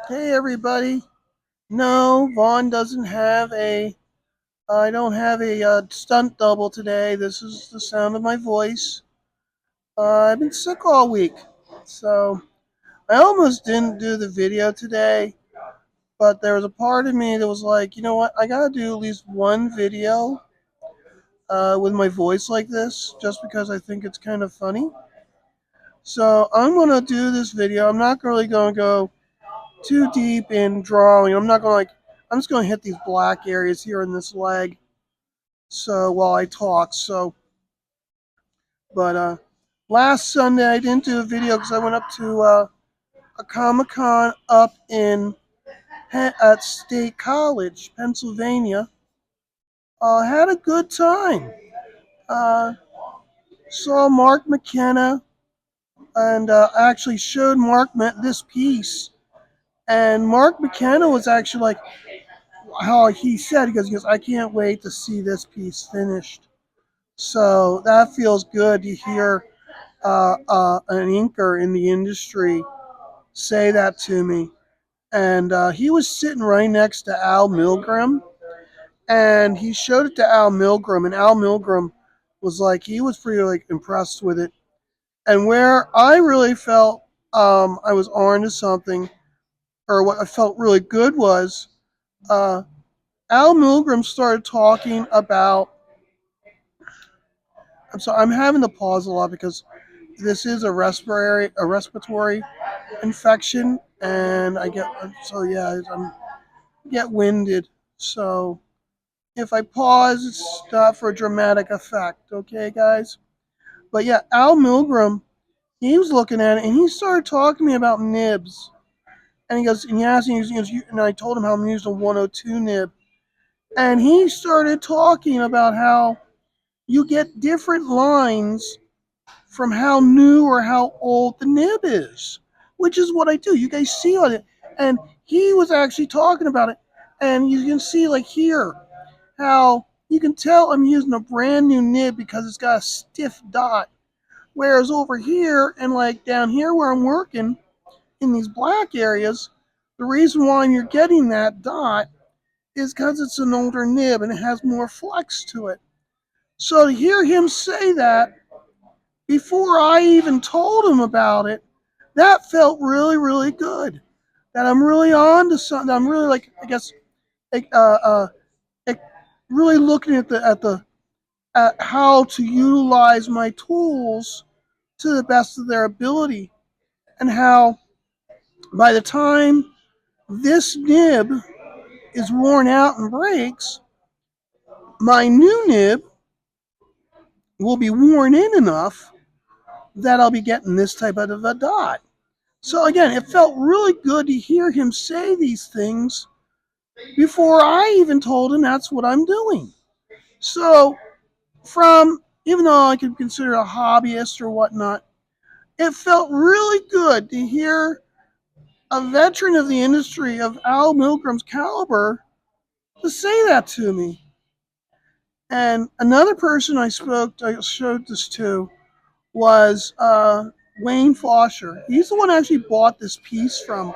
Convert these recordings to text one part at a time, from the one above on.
Hey everybody. No, Vaughn doesn't have a. I don't have a stunt double today. This is the sound of my voice. I've been sick all week, so I almost didn't do the video today. But there was a part of me that was like, you know what? I gotta do at least one video with my voice like this, just because I think it's kind of funny. So I'm gonna do this video. I'm not really gonna go too deep in drawing. I'm not gonna like. I'm just gonna hit these black areas here in this leg. So while I talk, but last Sunday I didn't do a video because I went up to a Comic Con up in at State College, Pennsylvania. Had a good time. Uh, Saw Mark McKenna and actually showed Mark this piece. And Mark McKenna was actually like, how he said, he goes, I can't wait to see this piece finished. So that feels good to hear an inker in the industry say that to me. And he was sitting right next to Al Milgrom, and he showed it to Al Milgrom, and Al Milgrom was like, he was pretty like impressed with it. And where I really felt I was on to something, or what I felt really good was uh, Al Milgrom started talking about. I'm sorry, I'm having to pause a lot because this is a respiratory infection, and I get so yeah, I'm get winded. So if I pause, it's not for dramatic effect, okay, guys? But yeah, Al Milgrom, he was looking at it and he started talking to me about nibs. And he goes, and he asked me, and I told him how I'm using a 102 nib. And he started talking about how you get different lines from how new or how old the nib is, which is what I do. You guys see on it. And he was actually talking about it. And you can see, like here, how you can tell I'm using a brand new nib because it's got a stiff dot. Whereas over here and like down here where I'm working in these black areas, the reason why you're getting that dot is because it's an older nib and it has more flex to it. So to hear him say that before I even told him about it, that felt really, really good. That I'm really on to something. I'm really like, I guess, like, like really looking at at how to utilize my tools to the best of their ability, and how by the time this nib is worn out and breaks, my new nib will be worn in enough that I'll be getting this type of a dot. So again, it felt really good to hear him say these things before I even told him that's what I'm doing. So from, even though I could consider a hobbyist or whatnot, it felt really good to hear a veteran of the industry of Al Milgrom's caliber to say that to me. And another person I showed this to was Wayne Fosher. He's the one I actually bought this piece from.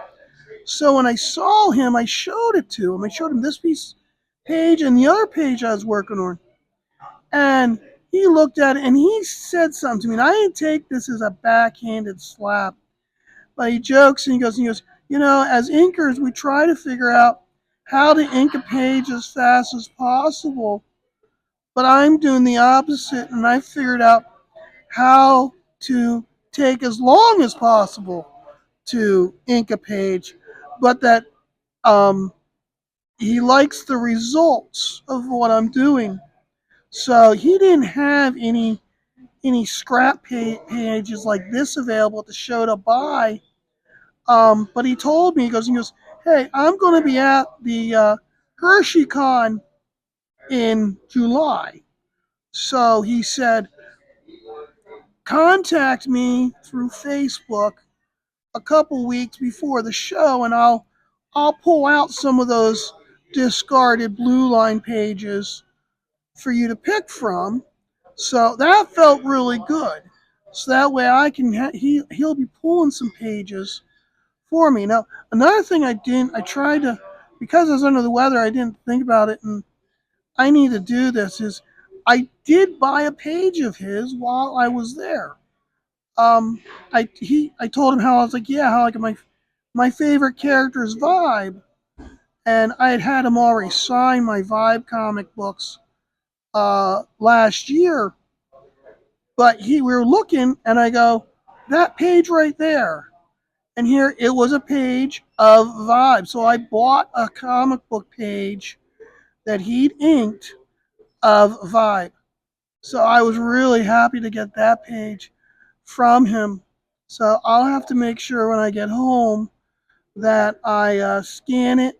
So when I saw him, I showed it to him. I showed him this piece page and the other page I was working on. And he looked at it and he said something to me. And I didn't take this as a backhanded slap. But he jokes and he goes, you know, as inkers, we try to figure out how to ink a page as fast as possible. But I'm doing the opposite, and I figured out how to take as long as possible to ink a page, but that um, he likes the results of what I'm doing. So he didn't have any scrap pages like this available at the show to buy. But he told me, he goes, hey, I'm going to be at the HersheyCon in July. So he said, contact me through Facebook a couple weeks before the show, and I'll pull out some of those discarded blue line pages for you to pick from. So that felt really good. So that way I can he'll be pulling some pages for me. Now, another thing I tried to, because I was under the weather, I didn't think about it, and I need to do this, is I did buy a page of his while I was there. I told him how I was like, yeah, how like my favorite character is Vibe, and I had him already sign my Vibe comic books last year, but we were looking, and I go, that page right there, and here it was a page of Vibe. So I bought a comic book page that he'd inked of Vibe. So I was really happy to get that page from him. So I'll have to make sure when I get home that I scan it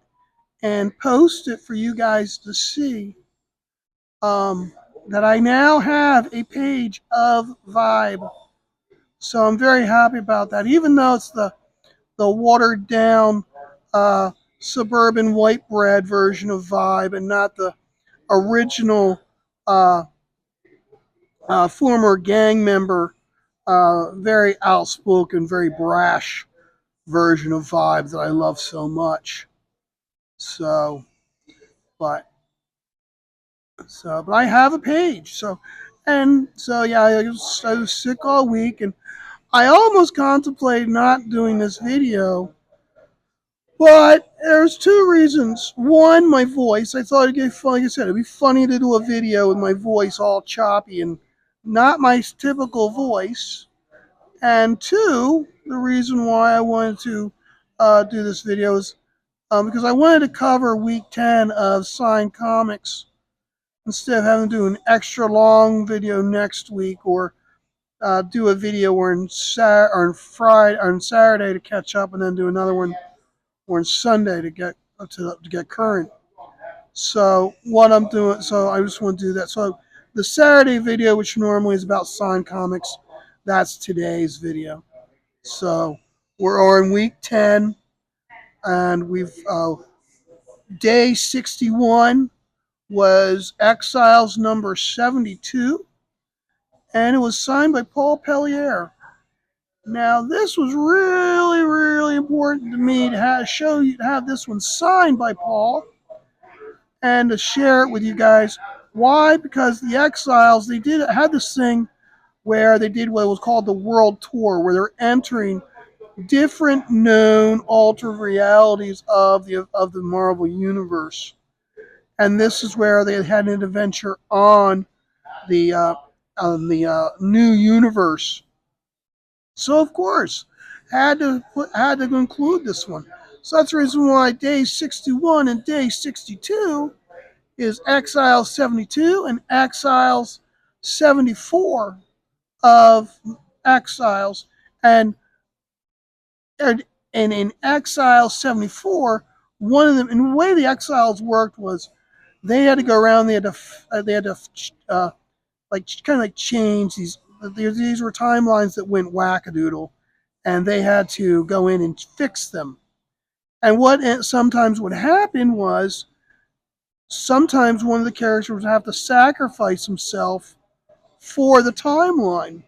and post it for you guys to see. Um, that I now have a page of Vibe. So I'm very happy about that, even though it's the watered down uh, suburban white bread version of Vibe and not the original uh, former gang member, very outspoken, very brash version of Vibe that I love so much. So, but but I have a page. So yeah, I was sick all week, and I almost contemplated not doing this video. But there's two reasons. One, my voice. I thought it'd get funny. Like I said, it'd be funny to do a video with my voice all choppy and not my typical voice. And two, the reason why I wanted to do this video is because I wanted to cover week 10 of Signed Comics instead of having to do an extra long video next week or do a video or on Friday or on Saturday to catch up and then do another one or on Sunday to get current. So what I'm doing, so I just want to do that. So the Saturday video, which normally is about Signed Comics, that's today's video. So we're on week 10, and we've day 61 was Exiles number 72, and it was signed by Paul Pellier. Now this was really, really important to me to have this one signed by Paul and to share it with you guys. Why? Because the Exiles had this thing where they did what was called the World Tour, where they're entering different known altered realities of the Marvel universe, and this is where they had an adventure the uh, on the new universe. So of course, had to include this one. So that's the reason why day 61 and day 62 is Exiles 72 and Exiles 74 of Exiles, and and in Exile 74, one of them, and the way the Exiles worked was they had to go around, they had to like kind of like change these were timelines that went wackadoodle, and they had to go in and fix them. And what sometimes would happen was sometimes one of the characters would have to sacrifice himself for the timeline.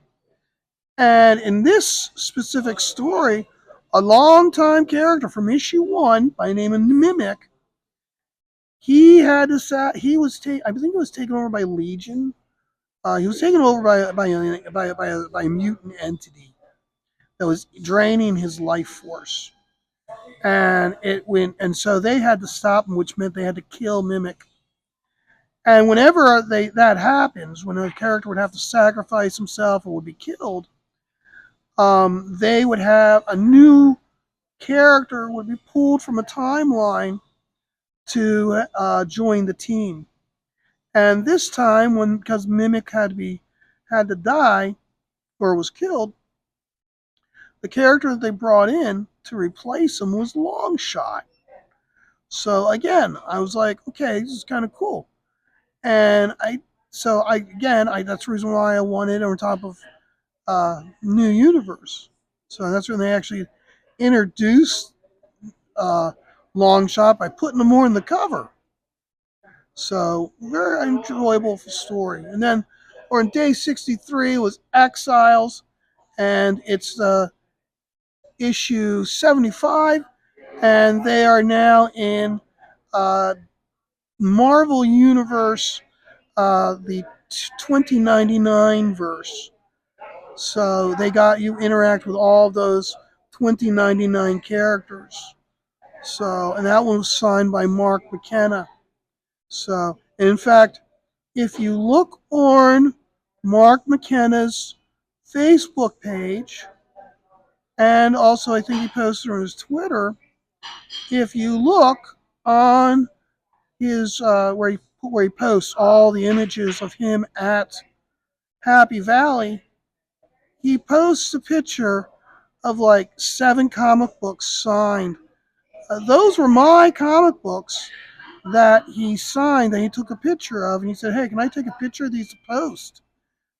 And in this specific story, a longtime character from issue 1 by the name of Mimic, he had to I think it was taken over by Legion. He was taken over by a mutant entity that was draining his life force, and so they had to stop him, which meant they had to kill Mimic. And whenever that happens, when a character would have to sacrifice himself or would be killed, they would have a new character would be pulled from a timeline to join the team. And this time, because Mimic had to die or was killed, the character that they brought in to replace him was Longshot. So again, I was like, okay, this is kind of cool. And that's the reason why I wanted on top of New Universe. So that's when they actually introduced uh, Longshot by putting him more in the cover. So very enjoyable story. And then, on day 63 was Exiles, and it's issue 75, and they are now in uh, Marvel Universe, the 2099 verse. So they got you interact with all those 2099 characters. So, and that one was signed by Mark McKenna. So, and in fact, if you look on Mark McKenna's Facebook page, and also I think he posted on his Twitter, if you look on his where he posts all the images of him at Happy Valley, he posts a picture of like 7 comic books signed. Those were my comic books that he signed, that he took a picture of, and he said, "Hey, can I take a picture of these to post?"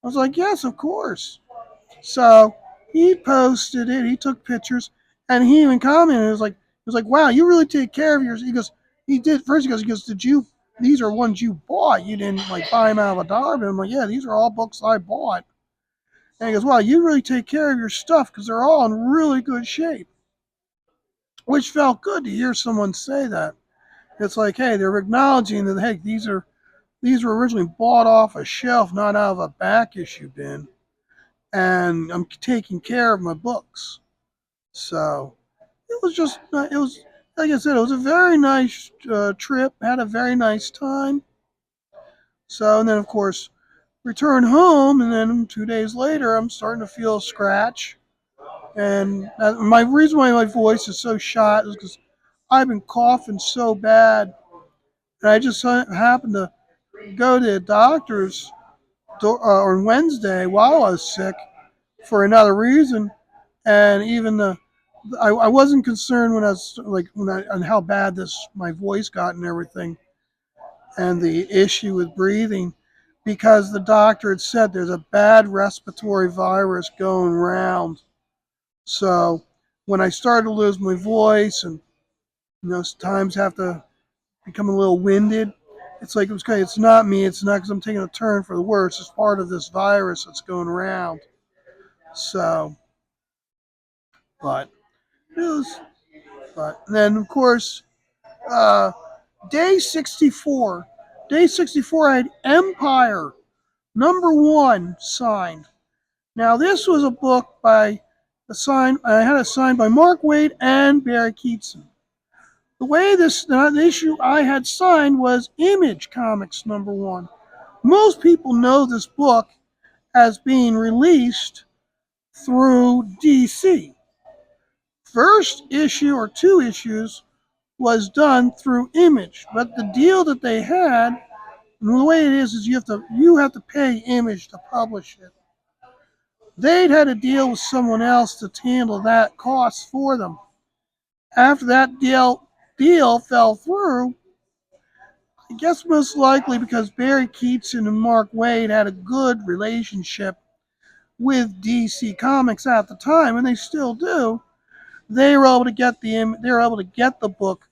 I was like, "Yes, of course." So he posted it. He took pictures, and he even commented. It was like, "Wow, you really take care of yours." He goes, "He did." First, he goes, "Did you? These are ones you bought. You didn't like buy them out of a dollar bin." I'm like, "Yeah, these are all books I bought." And he goes, "Wow, you really take care of your stuff because they're all in really good shape," which felt good to hear someone say that. It's like, hey, they're acknowledging that, hey, these were originally bought off a shelf, not out of a back issue bin, and I'm taking care of my books. So it was like I said, it was a very nice trip. Had a very nice time. So, and then of course, returned home, and then 2 days later, I'm starting to feel a scratch. And my reason why my voice is so shot is because I've been coughing so bad, and I just happened to go to the doctor's on Wednesday while I was sick for another reason, and even I wasn't concerned when I was like on how bad this my voice got and everything, and the issue with breathing, because the doctor had said there's a bad respiratory virus going around. So when I started to lose my voice and times have to become a little winded, it's like okay, it's not me. It's not because I'm taking a turn for the worse. It's part of this virus that's going around. So, but it was, but then of course, uh, day 64. Day 64, I had Empire #1 signed. Now this was a book by the sign. I had it signed by Mark Waid and Barry Keatson. The way the issue I had signed was Image Comics #1. Most people know this book as being released through DC. First issue or 2 issues was done through Image, but the deal that they had, and the way it is you have to pay Image to publish it. They'd had a deal with someone else to handle that cost for them. After that deal fell through, I guess most likely because Barry Keatson and Mark Waid had a good relationship with DC Comics at the time, and they still do. They were able to get the book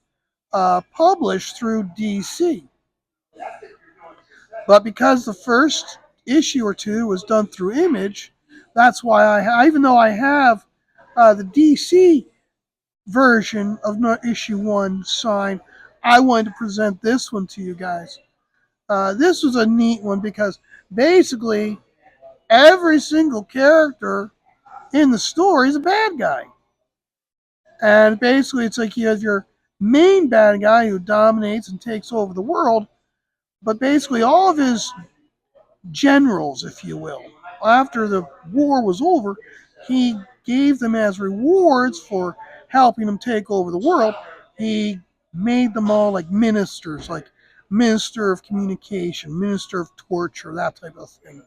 published through DC. But because the first issue or 2 was done through Image, that's why even though I have the DC version of issue 1 signed, I wanted to present this one to you guys. This was a neat one because basically every single character in the story is a bad guy. And basically, it's like you have your main bad guy who dominates and takes over the world, but basically all of his generals, if you will, after the war was over, he gave them as rewards for helping him take over the world. He made them all like ministers, like minister of communication, minister of torture, that type of thing.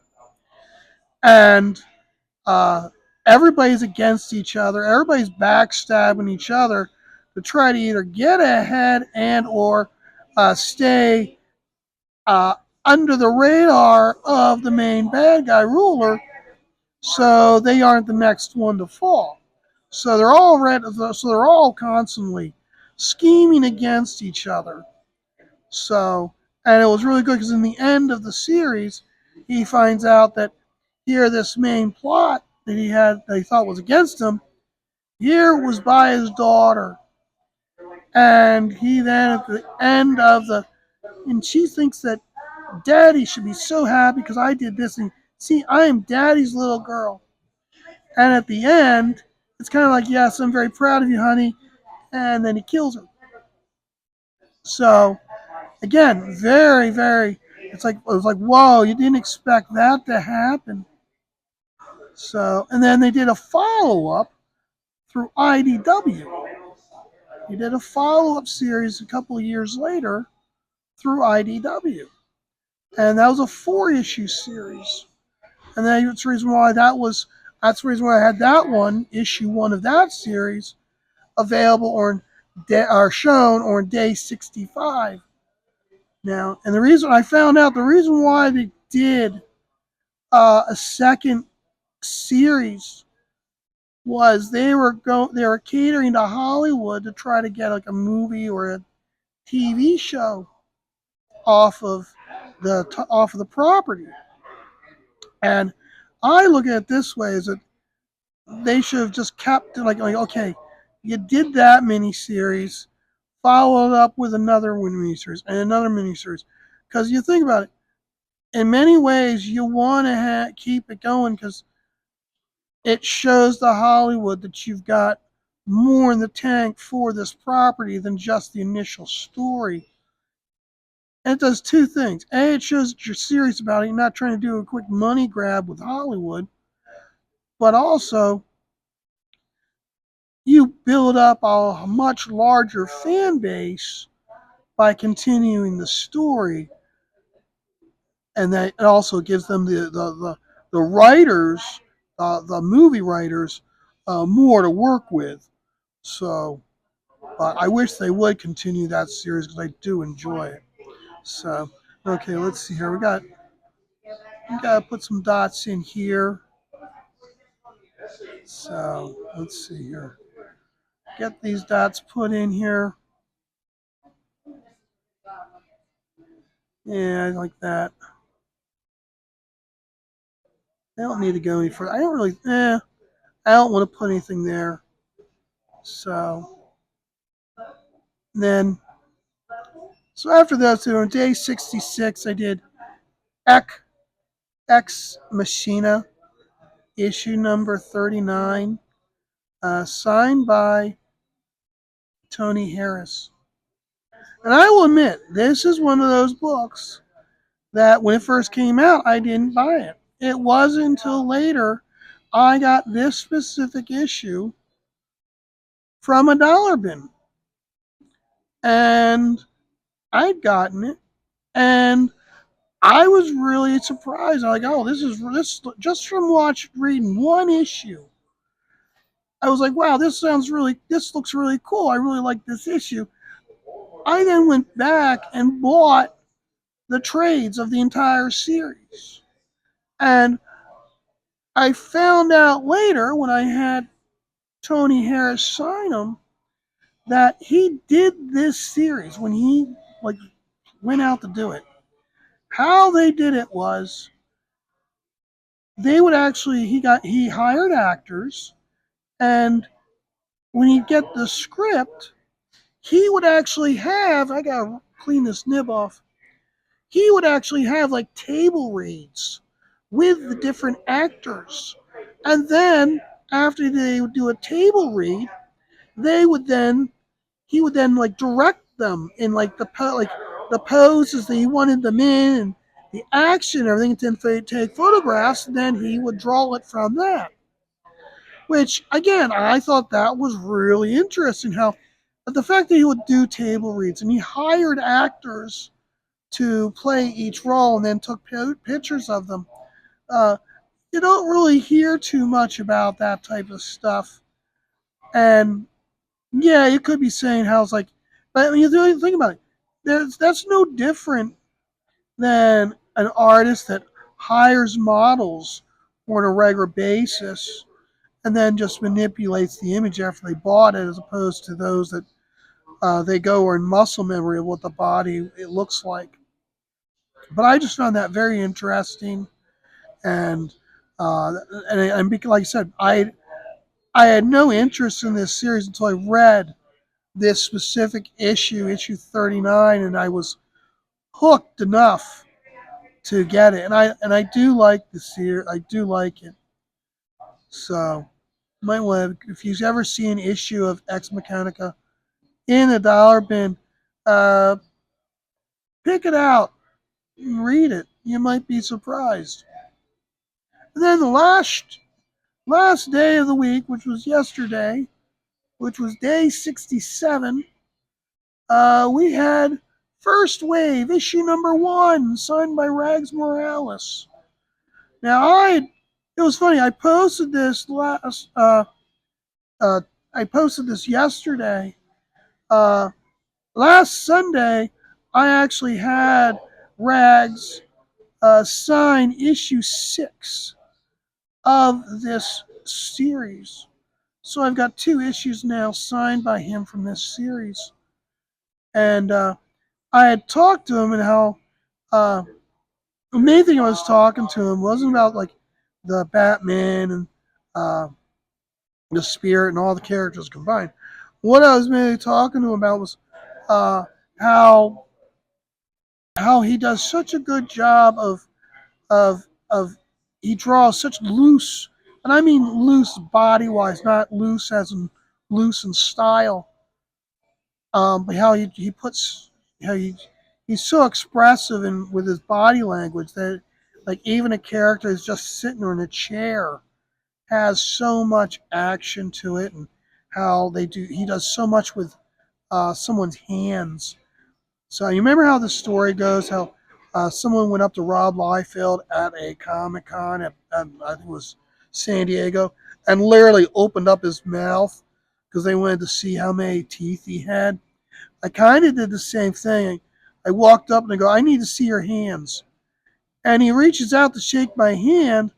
And uh, everybody's against each other. Everybody's backstabbing each other to try to either get ahead and or stay uh, under the radar of the main bad guy ruler, so they aren't the next one to fall. So they're all constantly scheming against each other. So, and it was really good because in the end of the series, he finds out that here this main plot that he thought was against him Here was by his daughter, and he then at the end of the, and she thinks that Daddy should be so happy because I did this, and see, I am Daddy's little girl. And at the end, it's kind of like, yes, I'm very proud of you, honey, and then he kills her. So again, very, very. It's like it was like, whoa, you didn't expect that to happen. So, and then they did a follow up through IDW. He did a follow up series a couple of years later through IDW, and that was a 4 issue series. And that's the reason why that's the reason why I had that one issue one of that series available on or shown on day 65 now. And the reason I found out the reason why they did a second series was they were catering to Hollywood to try to get like a movie or a TV show off of the property. And I look at it this way: is that they should have just kept it like okay, you did that miniseries, followed up with another miniseries and another miniseries, because you think about it, in many ways you want to keep it going because it shows to Hollywood that you've got more in the tank for this property than just the initial story. And it does two things. A, it shows that you're serious about it. You're not trying to do a quick money grab with Hollywood, but also you build up a much larger fan base by continuing the story, and that it also gives them the writers, the movie writers, more to work with. So I wish they would continue that series because I do enjoy it. So okay, let's see here. We got to put some dots in here. So let's see here. Get these dots put in here. Yeah, like that. I don't need to go any further. I don't really. I don't want to put anything there. So then, so after that, so on day 66, I did Ek Ex Machina issue number 39, signed by Tony Harris. And I will admit, this is one of those books that when it first came out, I didn't buy it. It wasn't until later I got this specific issue from a dollar bin. And I'd gotten it. And I was really surprised. I'm like, oh, this just from reading one issue. I was like, wow, this looks really cool. I really like this issue. I then went back and bought the trades of the entire series. And I found out later when I had Tony Harris sign them that he did this series when he like went out to do it. How they did it was they would actually he hired actors, and when he'd get the script, he would actually have I gotta clean this nib off. He would actually have like table reads with the different actors. And then after they would do a table read, they would then he would then like direct them in like the poses that he wanted them in and the action and everything, and then take photographs, and then he would draw it from that. Which again, I thought that was really interesting. How the fact that he would do table reads and he hired actors to play each role and then took pictures of them. Uh, you don't really hear too much about that type of stuff. And yeah, you could be saying how it's like, but when you really think about it, that's no different than an artist that hires models on a regular basis and then just manipulates the image after they bought it, as opposed to those that they go in muscle memory of what the body it looks like. But I just found that very interesting, and and like I said, I had no interest in this series until I read this specific issue, issue 39, and I was hooked enough to get it. And I do like the series. I do like it. So might want to, if you ever see an issue of Ex Mechanica in a dollar bin, uh, pick it out and read it. You might be surprised. And then the last day of the week, which was yesterday, which was day 67, we had First Wave, issue number 1, signed by Rags Morales. Now, it was funny, uh, I posted this yesterday. Uh, Last Sunday, I actually had Rags sign issue 6 of this series. So I've got 2 issues now signed by him from this series. And I had talked to him and how uh, the main thing I was talking to him wasn't about like the Batman and uh, the Spirit and all the characters combined. What I was mainly talking to him about was uh, how he does such a good job of he draws such loose, and I mean loose body wise, not loose as in loose in style. But how he puts how he's so expressive in with his body language that like even a character is just sitting in a chair has so much action to it, and how he does so much with someone's hands. So you remember how the story goes? How someone went up to Rob Liefeld at a Comic Con at I think it was San Diego, and literally opened up his mouth because they wanted to see how many teeth he had. I kind of did the same thing. I walked up and I go, I need to see your hands. And he reaches out to shake my hand.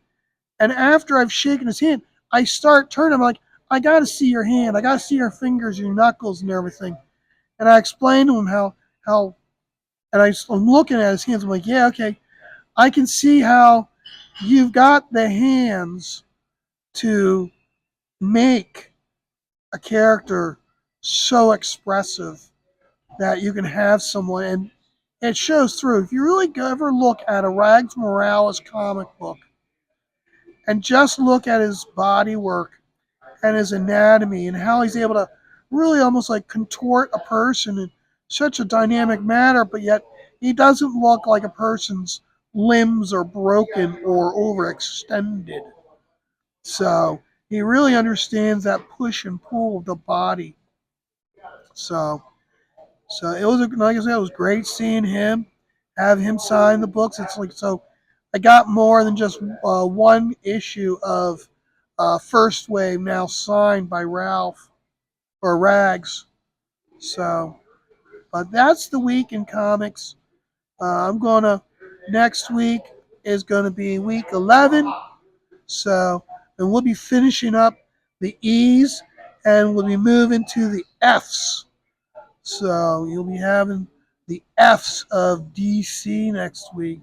And after I've shaken his hand, I start turning. I'm like, I got to see your hand. I got to see your fingers, your knuckles, and everything. And I explained to him how, and I'm looking at his hands. I'm like, yeah, okay. I can see how you've got the hands to make a character so expressive that you can have someone, and it shows through. If you really ever look at a Rags Morales comic book and just look at his body work and his anatomy and how he's able to really almost like contort a person in such a dynamic manner, but yet he doesn't look like a person's limbs are broken or overextended. So he really understands that push and pull of the body. So it was like I said, it was great seeing him, have him sign the books. It's like so, I got more than just one issue of First Wave now signed by Ralph or Rags. So, but that's the week in comics. I'm gonna next week is gonna be week 11. So, and we'll be finishing up the E's, and we'll be moving to the F's. So you'll be having the F's of DC next week.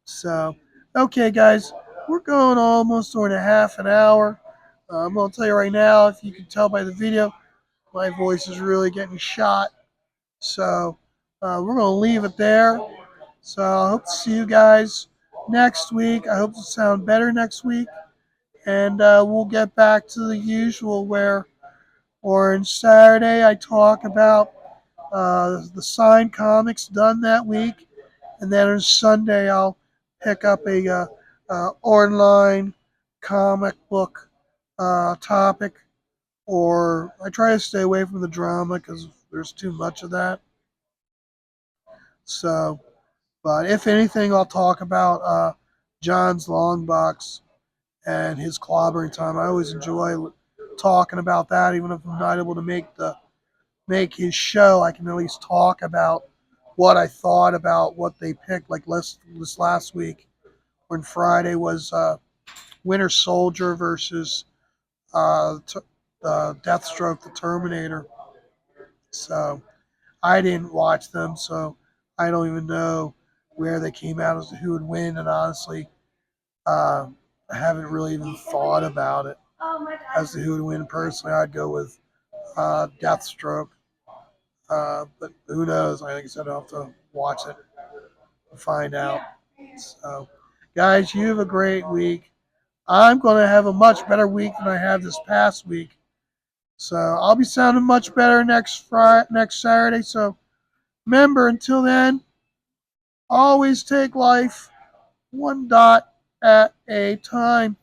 So, okay, guys, we're going almost on a half an hour. I'm going to tell you right now, if you can tell by the video, my voice is really getting shot. So, we're going to leave it there. So, I hope to see you guys next week. I hope to sound better next week. And we'll get back to the usual where, on Saturday, I talk about the signed comics done that week, and then on Sunday I'll pick up a online comic book topic, or I try to stay away from the drama because there's too much of that. So, but if anything, I'll talk about John's long box and his clobbering time. I always enjoy talking about that, even if I'm not able to make his show. I can at least talk about what I thought about what they picked. Like this last week, when Friday was Winter Soldier versus Deathstroke, the Terminator. So I didn't watch them, so I don't even know where they came out as to who would win. And honestly, I haven't really even thought about it. as to who to win. Personally, I'd go with Deathstroke. But who knows? Like I said, I'll have to watch it to find out. So, guys, you have a great week. I'm going to have a much better week than I have this past week. So I'll be sounding much better next Saturday. So remember, until then, always take life one dot at a time.